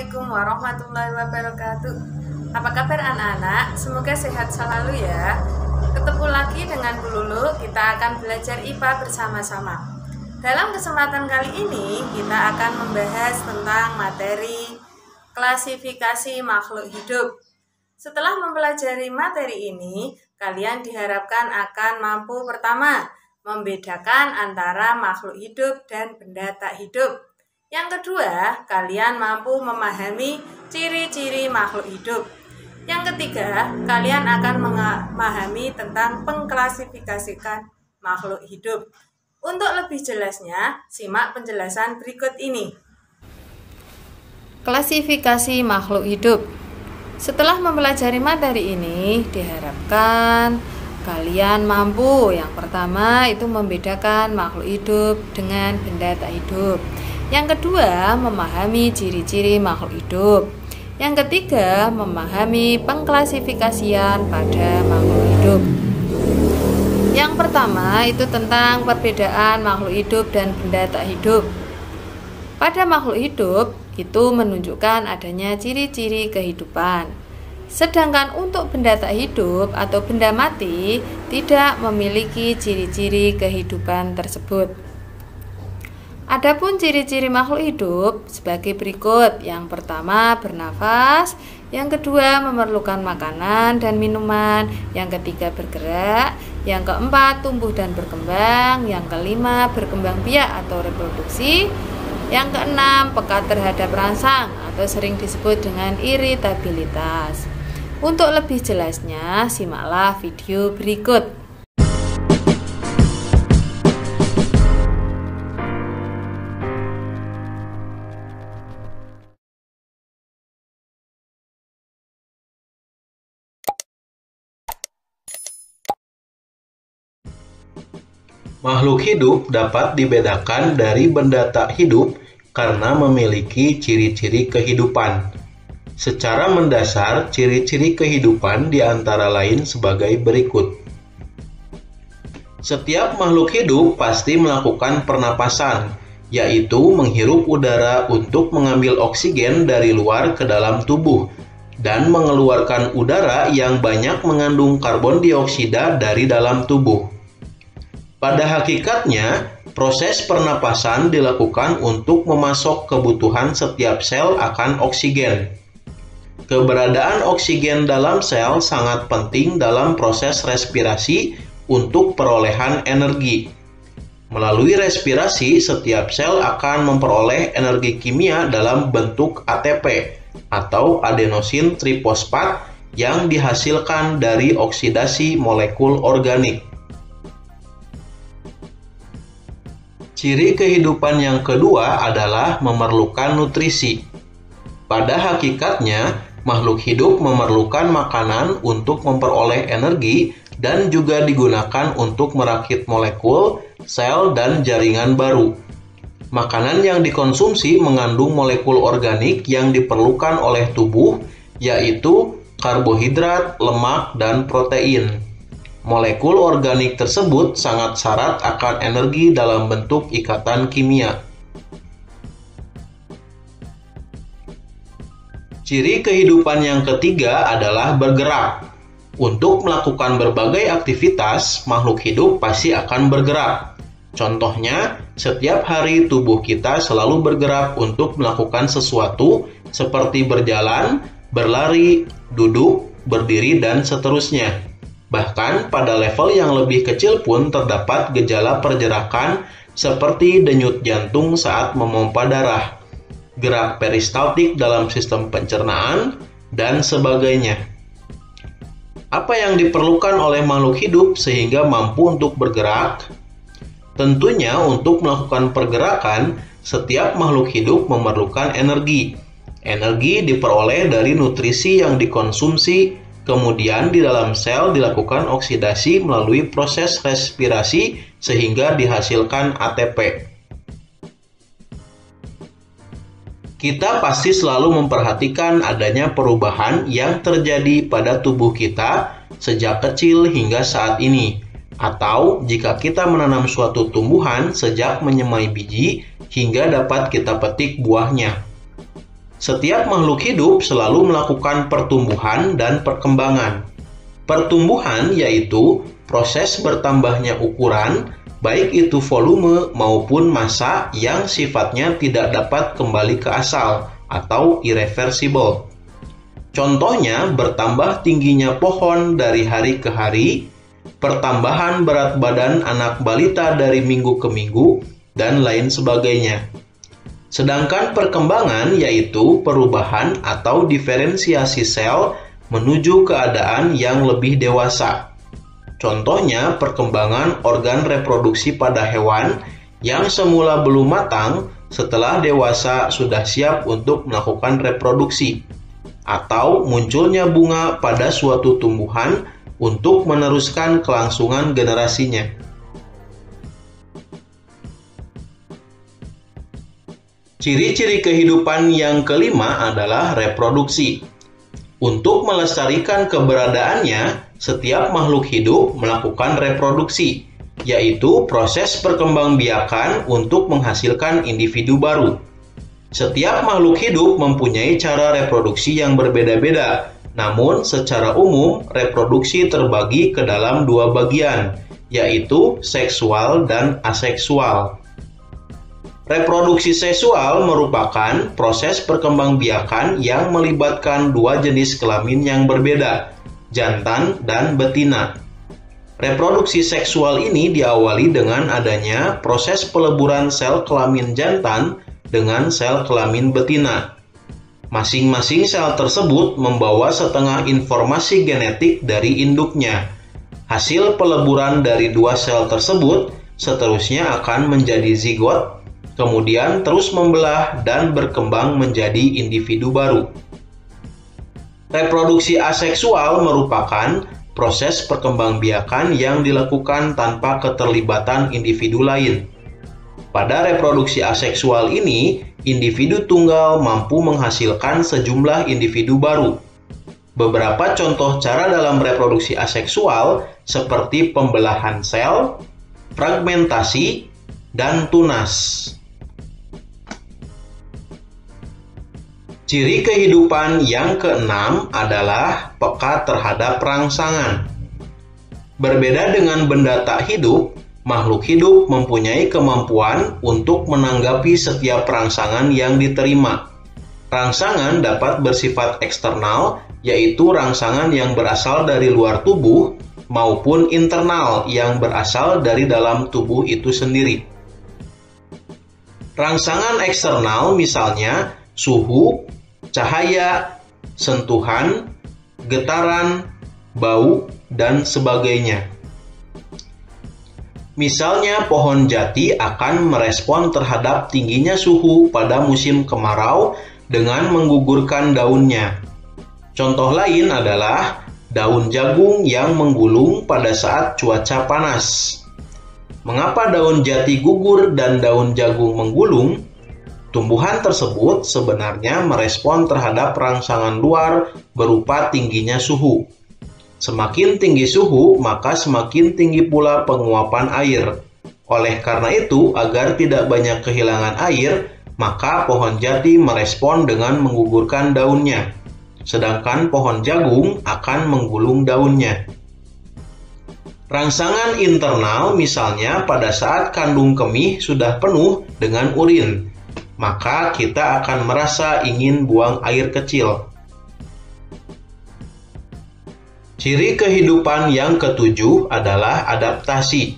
Assalamualaikum warahmatullahi wabarakatuh. Apa kabar anak-anak? Semoga sehat selalu ya. Ketemu lagi dengan Bu Lulu, kita akan belajar IPA bersama-sama. Dalam kesempatan kali ini, kita akan membahas tentang materi klasifikasi makhluk hidup. Setelah mempelajari materi ini, kalian diharapkan akan mampu pertama, membedakan antara makhluk hidup dan benda tak hidup. Yang kedua, kalian mampu memahami ciri-ciri makhluk hidup. Yang ketiga, kalian akan memahami tentang pengklasifikasikan makhluk hidup. Untuk lebih jelasnya, simak penjelasan berikut ini. Klasifikasi makhluk hidup. Setelah mempelajari materi ini, diharapkan kalian mampu yang pertama itu membedakan makhluk hidup dengan benda tak hidup. Yang kedua, memahami ciri-ciri makhluk hidup. Yang ketiga, memahami pengklasifikasian pada makhluk hidup. Yang pertama itu tentang perbedaan makhluk hidup dan benda tak hidup. Pada makhluk hidup itu menunjukkan adanya ciri-ciri kehidupan. Sedangkan untuk benda tak hidup atau benda mati tidak memiliki ciri-ciri kehidupan tersebut. Adapun ciri-ciri makhluk hidup sebagai berikut. Yang pertama, bernafas. Yang kedua, memerlukan makanan dan minuman. Yang ketiga, bergerak. Yang keempat, tumbuh dan berkembang. Yang kelima, berkembang biak atau reproduksi. Yang keenam, peka terhadap rangsang atau sering disebut dengan iritabilitas. Untuk lebih jelasnya, simaklah video berikut. Makhluk hidup dapat dibedakan dari benda tak hidup karena memiliki ciri-ciri kehidupan. Secara mendasar, ciri-ciri kehidupan diantara lain sebagai berikut. Setiap makhluk hidup pasti melakukan pernapasan, yaitu menghirup udara untuk mengambil oksigen dari luar ke dalam tubuh, dan mengeluarkan udara yang banyak mengandung karbon dioksida dari dalam tubuh. Pada hakikatnya, proses pernapasan dilakukan untuk memasok kebutuhan setiap sel akan oksigen. Keberadaan oksigen dalam sel sangat penting dalam proses respirasi untuk perolehan energi. Melalui respirasi, setiap sel akan memperoleh energi kimia dalam bentuk ATP atau adenosin trifosfat yang dihasilkan dari oksidasi molekul organik. Ciri kehidupan yang kedua adalah memerlukan nutrisi. Pada hakikatnya, makhluk hidup memerlukan makanan untuk memperoleh energi dan juga digunakan untuk merakit molekul, sel, dan jaringan baru. Makanan yang dikonsumsi mengandung molekul organik yang diperlukan oleh tubuh, yaitu karbohidrat, lemak, dan protein. Molekul organik tersebut sangat syarat akan energi dalam bentuk ikatan kimia. Ciri kehidupan yang ketiga adalah bergerak. Untuk melakukan berbagai aktivitas, makhluk hidup pasti akan bergerak. Contohnya, setiap hari tubuh kita selalu bergerak untuk melakukan sesuatu seperti berjalan, berlari, duduk, berdiri, dan seterusnya. Bahkan pada level yang lebih kecil pun terdapat gejala pergerakan seperti denyut jantung saat memompa darah, gerak peristaltik dalam sistem pencernaan, dan sebagainya. Apa yang diperlukan oleh makhluk hidup sehingga mampu untuk bergerak? Tentunya untuk melakukan pergerakan, setiap makhluk hidup memerlukan energi. Energi diperoleh dari nutrisi yang dikonsumsi. Kemudian di dalam sel dilakukan oksidasi melalui proses respirasi sehingga dihasilkan ATP. Kita pasti selalu memperhatikan adanya perubahan yang terjadi pada tubuh kita sejak kecil hingga saat ini. Atau jika kita menanam suatu tumbuhan sejak menyemai biji hingga dapat kita petik buahnya. Setiap makhluk hidup selalu melakukan pertumbuhan dan perkembangan. Pertumbuhan yaitu proses bertambahnya ukuran, baik itu volume maupun massa yang sifatnya tidak dapat kembali ke asal atau irreversible. Contohnya bertambah tingginya pohon dari hari ke hari, pertambahan berat badan anak balita dari minggu ke minggu, dan lain sebagainya. Sedangkan perkembangan yaitu perubahan atau diferensiasi sel menuju keadaan yang lebih dewasa. Contohnya perkembangan organ reproduksi pada hewan yang semula belum matang setelah dewasa sudah siap untuk melakukan reproduksi. Atau munculnya bunga pada suatu tumbuhan untuk meneruskan kelangsungan generasinya. Ciri-ciri kehidupan yang kelima adalah reproduksi. Untuk melestarikan keberadaannya, setiap makhluk hidup melakukan reproduksi, yaitu proses perkembangbiakan untuk menghasilkan individu baru. Setiap makhluk hidup mempunyai cara reproduksi yang berbeda-beda, namun secara umum reproduksi terbagi ke dalam dua bagian, yaitu seksual dan aseksual. Reproduksi seksual merupakan proses perkembangbiakan yang melibatkan dua jenis kelamin yang berbeda, jantan dan betina. Reproduksi seksual ini diawali dengan adanya proses peleburan sel kelamin jantan dengan sel kelamin betina. Masing-masing sel tersebut membawa setengah informasi genetik dari induknya. Hasil peleburan dari dua sel tersebut seterusnya akan menjadi zigot, kemudian terus membelah dan berkembang menjadi individu baru. Reproduksi aseksual merupakan proses perkembangbiakan yang dilakukan tanpa keterlibatan individu lain. Pada reproduksi aseksual ini, individu tunggal mampu menghasilkan sejumlah individu baru. Beberapa contoh cara dalam reproduksi aseksual seperti pembelahan sel, fragmentasi, dan tunas. Ciri kehidupan yang keenam adalah peka terhadap rangsangan. Berbeda dengan benda tak hidup, makhluk hidup mempunyai kemampuan untuk menanggapi setiap rangsangan yang diterima. Rangsangan dapat bersifat eksternal, yaitu rangsangan yang berasal dari luar tubuh, maupun internal yang berasal dari dalam tubuh itu sendiri. Rangsangan eksternal misalnya suhu, cahaya, sentuhan, getaran, bau, dan sebagainya. Misalnya pohon jati akan merespon terhadap tingginya suhu pada musim kemarau dengan menggugurkan daunnya. Contoh lain adalah daun jagung yang menggulung pada saat cuaca panas. Mengapa daun jati gugur dan daun jagung menggulung? Tumbuhan tersebut sebenarnya merespon terhadap rangsangan luar berupa tingginya suhu. Semakin tinggi suhu, maka semakin tinggi pula penguapan air. Oleh karena itu, agar tidak banyak kehilangan air, maka pohon jati merespon dengan menggugurkan daunnya. Sedangkan pohon jagung akan menggulung daunnya. Rangsangan internal misalnya pada saat kandung kemih sudah penuh dengan urin, maka kita akan merasa ingin buang air kecil. Ciri kehidupan yang ketujuh adalah adaptasi.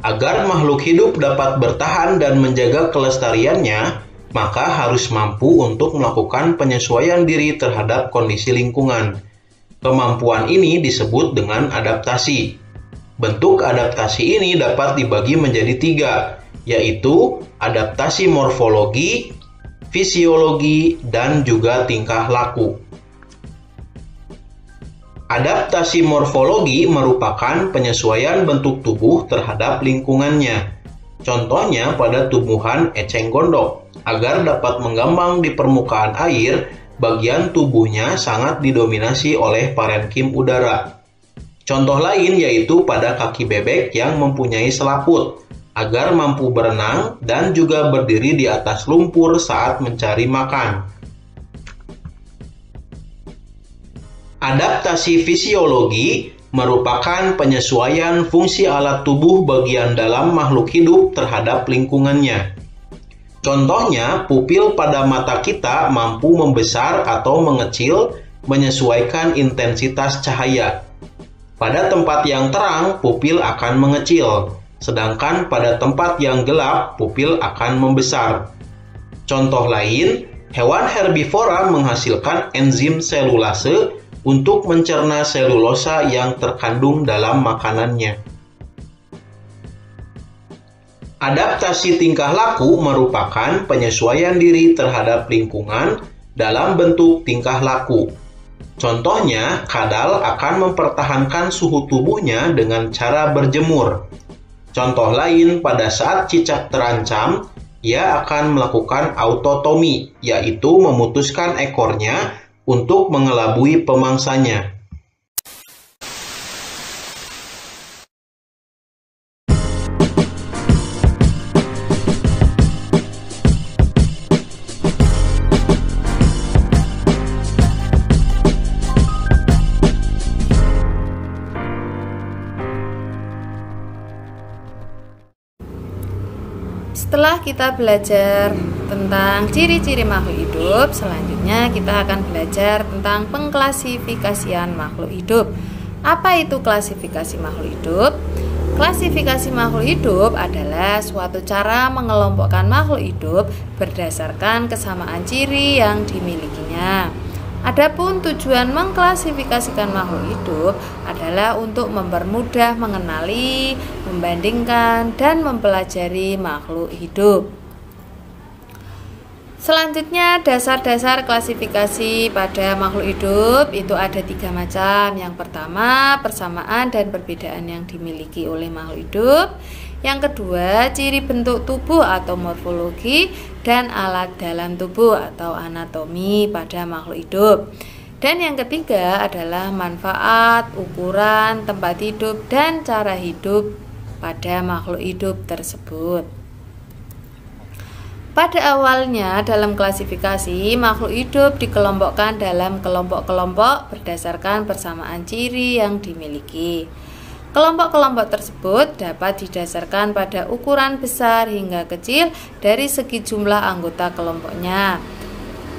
Agar makhluk hidup dapat bertahan dan menjaga kelestariannya, maka harus mampu untuk melakukan penyesuaian diri terhadap kondisi lingkungan. Kemampuan ini disebut dengan adaptasi. Bentuk adaptasi ini dapat dibagi menjadi tiga, yaitu adaptasi morfologi, fisiologi, dan juga tingkah laku. Adaptasi morfologi merupakan penyesuaian bentuk tubuh terhadap lingkungannya. Contohnya pada tumbuhan eceng gondok. Agar dapat mengambang di permukaan air, bagian tubuhnya sangat didominasi oleh parenkim udara. Contoh lain yaitu pada kaki bebek yang mempunyai selaput, agar mampu berenang dan juga berdiri di atas lumpur saat mencari makan. Adaptasi fisiologi merupakan penyesuaian fungsi alat tubuh bagian dalam makhluk hidup terhadap lingkungannya. Contohnya, pupil pada mata kita mampu membesar atau mengecil menyesuaikan intensitas cahaya. Pada tempat yang terang, pupil akan mengecil, sedangkan pada tempat yang gelap, pupil akan membesar. Contoh lain, hewan herbivora menghasilkan enzim selulase untuk mencerna selulosa yang terkandung dalam makanannya. Adaptasi tingkah laku merupakan penyesuaian diri terhadap lingkungan dalam bentuk tingkah laku. Contohnya, kadal akan mempertahankan suhu tubuhnya dengan cara berjemur. Contoh lain, pada saat cicak terancam, ia akan melakukan autotomi, yaitu memutuskan ekornya untuk mengelabui pemangsanya. Setelah kita belajar tentang ciri-ciri makhluk hidup, selanjutnya kita akan belajar tentang pengklasifikasian makhluk hidup. Apa itu klasifikasi makhluk hidup? Klasifikasi makhluk hidup adalah suatu cara mengelompokkan makhluk hidup berdasarkan kesamaan ciri yang dimilikinya. Adapun tujuan mengklasifikasikan makhluk hidup adalah untuk mempermudah mengenali, membandingkan, dan mempelajari makhluk hidup. Selanjutnya, dasar-dasar klasifikasi pada makhluk hidup itu ada 3 macam. Yang pertama, persamaan dan perbedaan yang dimiliki oleh makhluk hidup. Yang kedua, ciri bentuk tubuh atau morfologi dan alat dalam tubuh atau anatomi pada makhluk hidup. Dan yang ketiga adalah manfaat, ukuran, tempat hidup, dan cara hidup pada makhluk hidup tersebut. Pada awalnya dalam klasifikasi, makhluk hidup dikelompokkan dalam kelompok-kelompok berdasarkan persamaan ciri yang dimiliki. Kelompok-kelompok tersebut dapat didasarkan pada ukuran besar hingga kecil dari segi jumlah anggota kelompoknya.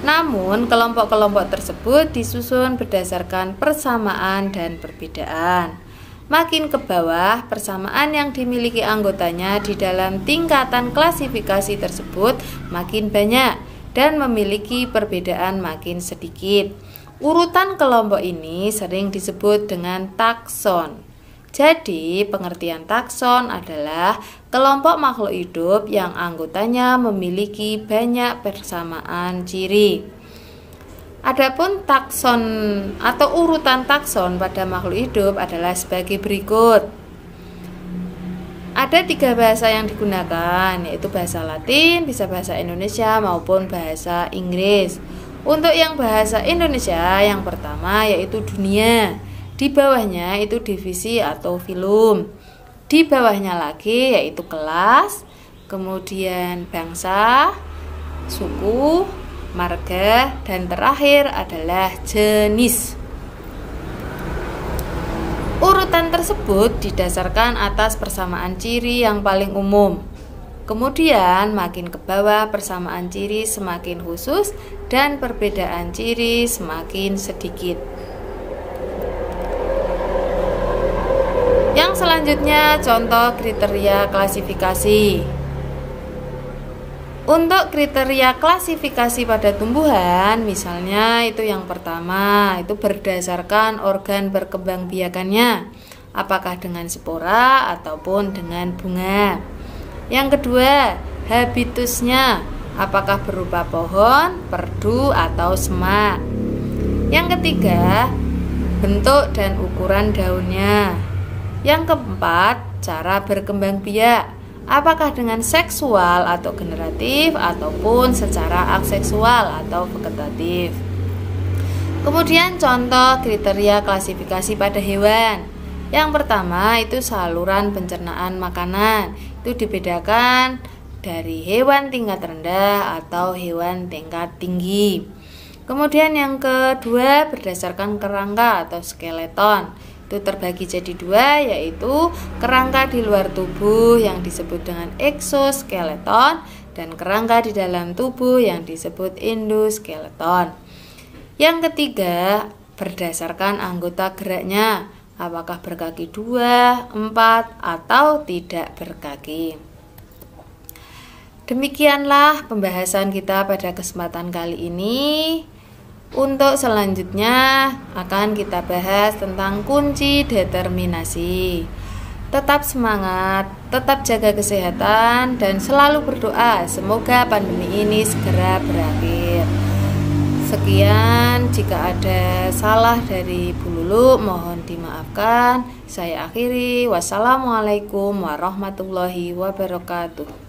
Namun, kelompok-kelompok tersebut disusun berdasarkan persamaan dan perbedaan. Makin ke bawah, persamaan yang dimiliki anggotanya di dalam tingkatan klasifikasi tersebut makin banyak dan memiliki perbedaan makin sedikit. Urutan kelompok ini sering disebut dengan takson. Jadi, pengertian takson adalah kelompok makhluk hidup yang anggotanya memiliki banyak persamaan ciri. Adapun takson atau urutan takson pada makhluk hidup adalah sebagai berikut. Ada 3 bahasa yang digunakan, yaitu bahasa Latin, bisa bahasa Indonesia maupun bahasa Inggris. Untuk yang bahasa Indonesia, yang pertama yaitu dunia. Di bawahnya itu divisi atau filum. Di bawahnya lagi yaitu kelas, kemudian bangsa, suku, marga, dan terakhir adalah jenis. Urutan tersebut didasarkan atas persamaan ciri yang paling umum. Kemudian makin ke bawah persamaan ciri semakin khusus dan perbedaan ciri semakin sedikit. Yang selanjutnya contoh kriteria klasifikasi. Untuk kriteria klasifikasi pada tumbuhan, misalnya itu yang pertama, itu berdasarkan organ berkembangbiakannya, apakah dengan spora ataupun dengan bunga. Yang kedua, habitusnya, apakah berupa pohon, perdu, atau semak. Yang ketiga, bentuk dan ukuran daunnya. Yang keempat, cara berkembang biak, apakah dengan seksual atau generatif ataupun secara aseksual atau vegetatif. Kemudian contoh kriteria klasifikasi pada hewan. Yang pertama itu saluran pencernaan makanan. Itu dibedakan dari hewan tingkat rendah atau hewan tingkat tinggi. Kemudian yang kedua berdasarkan kerangka atau skeleton. Itu terbagi jadi dua, yaitu kerangka di luar tubuh yang disebut dengan eksoskeleton dan kerangka di dalam tubuh yang disebut endoskeleton. Yang ketiga berdasarkan anggota geraknya, apakah berkaki 2, 4, atau tidak berkaki. Demikianlah pembahasan kita pada kesempatan kali ini. Untuk selanjutnya akan kita bahas tentang kunci determinasi. Tetap semangat, tetap jaga kesehatan, dan selalu berdoa semoga pandemi ini segera berakhir. Sekian, jika ada salah dari Bu Lulu mohon dimaafkan. Saya akhiri. Wassalamualaikum warahmatullahi wabarakatuh.